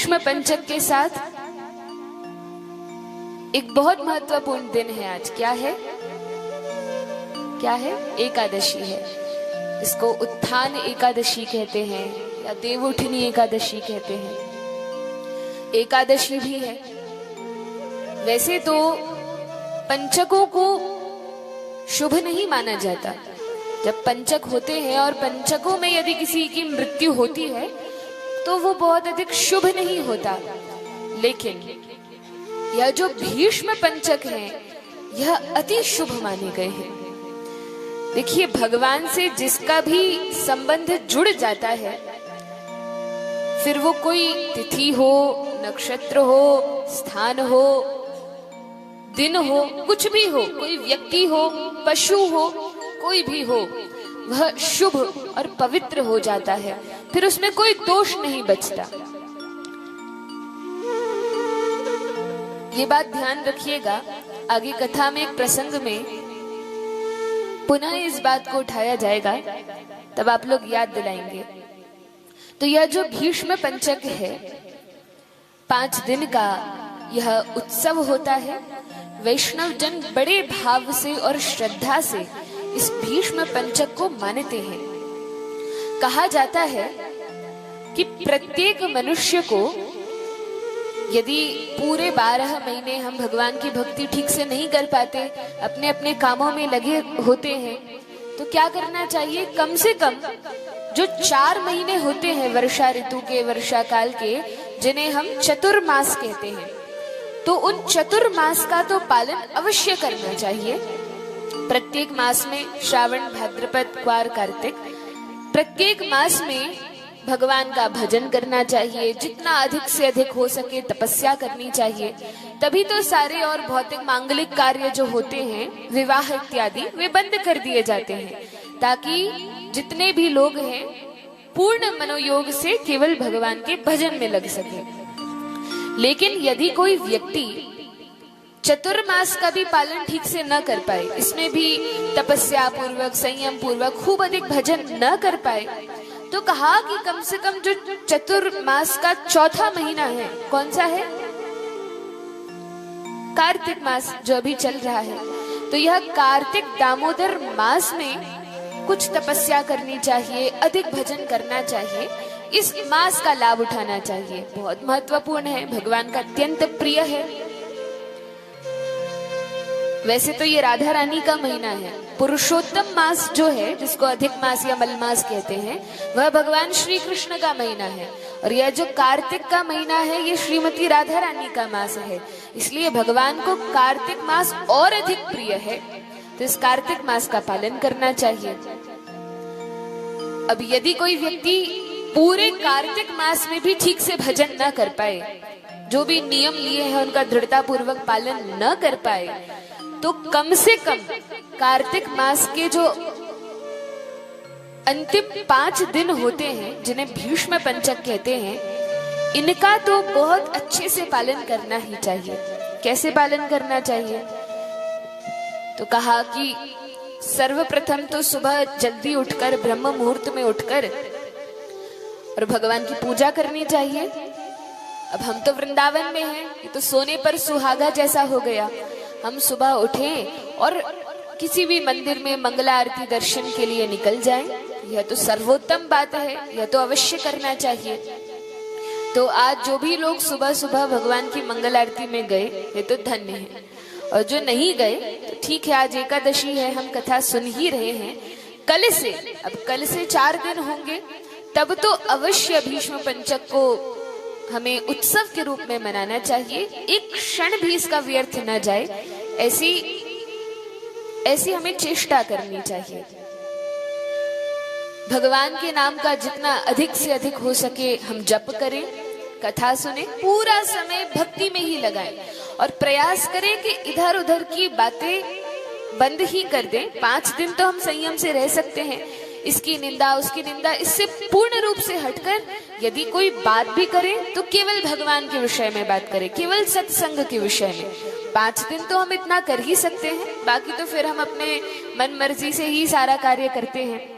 भीष्म पंचक के साथ एक बहुत महत्वपूर्ण दिन है आज। क्या है? क्या है? एकादशी है। इसको उत्थान एकादशी कहते हैं या देवउठनी एकादशी कहते हैं। एकादशी भी है। वैसे तो पंचकों को शुभ नहीं माना जाता। जब पंचक होते हैं और पंचकों में यदि किसी की मृत्यु होती है तो वो बहुत अधिक शुभ नहीं होता, लेकिन यह जो भीष्म पंचक है यह अति शुभ माने गए हैं। देखिए, भगवान से जिसका भी संबंध जुड़ जाता है, फिर वो कोई तिथि हो, नक्षत्र हो, स्थान हो, दिन हो, कुछ भी हो, कोई व्यक्ति हो, पशु हो, कोई भी हो, वह शुभ और पवित्र हो जाता है। फिर उसमें कोई दोष नहीं बचता। ये बात ध्यान रखिएगा। आगे कथा में एक प्रसंग में पुनः इस बात को उठाया जाएगा, तब आप लोग याद दिलाएंगे। तो यह जो भीष्म पंचक है, 5 दिन का यह उत्सव होता है। वैष्णव जन बड़े भाव से और श्रद्धा से इस भीष्म पंचक को मानते हैं। कहा जाता है कि प्रत्येक मनुष्य को यदि पूरे 12 महीने हम भगवान की भक्ति ठीक से नहीं कर पाते, अपने अपने कामों में लगे होते हैं, तो क्या करना चाहिए? कम से कम जो 4 महीने होते हैं वर्षा ऋतु के, वर्षा काल के, जिन्हें हम चतुर्मास कहते हैं, तो उन चतुर्मास का तो पालन अवश्य करना चाहिए। प्रत्येक मास में श्रावण, भाद्रपद, क्वार, कार्तिक, प्रत्येक मास में भगवान का भजन करना चाहिए। जितना अधिक से अधिक हो सके तपस्या करनी चाहिए। तभी तो सारे और भौतिक मांगलिक कार्य जो होते हैं, विवाह इत्यादि, वे बंद कर दिए जाते हैं, ताकि जितने भी लोग हैं पूर्ण मनोयोग से केवल भगवान के भजन में लग सके। लेकिन यदि कोई व्यक्ति चतुर्मास का भी पालन ठीक से न कर पाए, इसमें भी तपस्या पूर्वक, संयम पूर्वक खूब अधिक भजन न कर पाए, तो कहा कि कम से कम जो चतुर्मास का 4था महीना है, कौन सा है? कार्तिक मास जो अभी चल रहा है, तो यह कार्तिक दामोदर मास में कुछ तपस्या करनी चाहिए, अधिक भजन करना चाहिए, इस मास का लाभ उठाना चाहिए। बहुत महत्वपूर्ण है, भगवान का अत्यंत प्रिय है। वैसे तो ये राधा रानी का महीना है। पुरुषोत्तम मास जो है, जिसको अधिक मास या मलमास कहते हैं, वह भगवान श्री कृष्ण का महीना है। और यह जो कार्तिक का महीना है, ये श्रीमती राधा रानी का मास है। इसलिए भगवान को कार्तिक मास और अधिक प्रिय है, तो इस कार्तिक मास का पालन करना चाहिए। अब यदि कोई व्यक्ति पूरे कार्तिक मास में भी ठीक से भजन न कर पाए, जो भी नियम लिए हैं उनका दृढ़ता पूर्वक पालन न कर पाए, तो कम से कम कार्तिक मास के जो अंतिम 5 दिन होते हैं, जिन्हें भीष्म पंचक कहते हैं, इनका तो बहुत अच्छे से पालन करना ही चाहिए। कैसे पालन करना चाहिए? तो कहा कि सर्वप्रथम तो सुबह जल्दी उठकर, ब्रह्म मुहूर्त में उठकर और भगवान की पूजा करनी चाहिए। अब हम तो वृंदावन में हैं, ये तो सोने पर सुहागा जैसा हो गया। हम सुबह उठें और किसी भी मंदिर में मंगला आरती दर्शन के लिए निकल जाएं, यह तो सर्वोत्तम बात है, यह तो अवश्य करना चाहिए। तो आज जो भी लोग सुबह सुबह भगवान की मंगल आरती में गए, ये तो धन्य है। और जो नहीं गए, तो ठीक है, आज एकादशी है, हम कथा सुन ही रहे हैं। कल से 4 दिन होंगे, तब तो अवश्य भीष्म पंचक को हमें उत्सव के रूप में मनाना चाहिए। एक क्षण भी इसका व्यर्थ न जाए, ऐसी हमें चेष्टा करनी चाहिए। भगवान के नाम का जितना अधिक से अधिक हो सके हम जप करें, कथा सुने, पूरा समय भक्ति में ही लगाएं और प्रयास करें कि इधर उधर की बातें बंद ही कर दें। 5 दिन तो हम संयम से रह सकते हैं, इसकी निंदा उसकी निंदा, इससे पूर्ण रूप से हटकर यदि कोई बात भी करे तो केवल भगवान के विषय में बात करें, केवल सत्संग के विषय में। 5 दिन तो हम इतना कर ही सकते हैं, बाकी तो फिर हम अपने मन मर्जी से ही सारा कार्य करते हैं।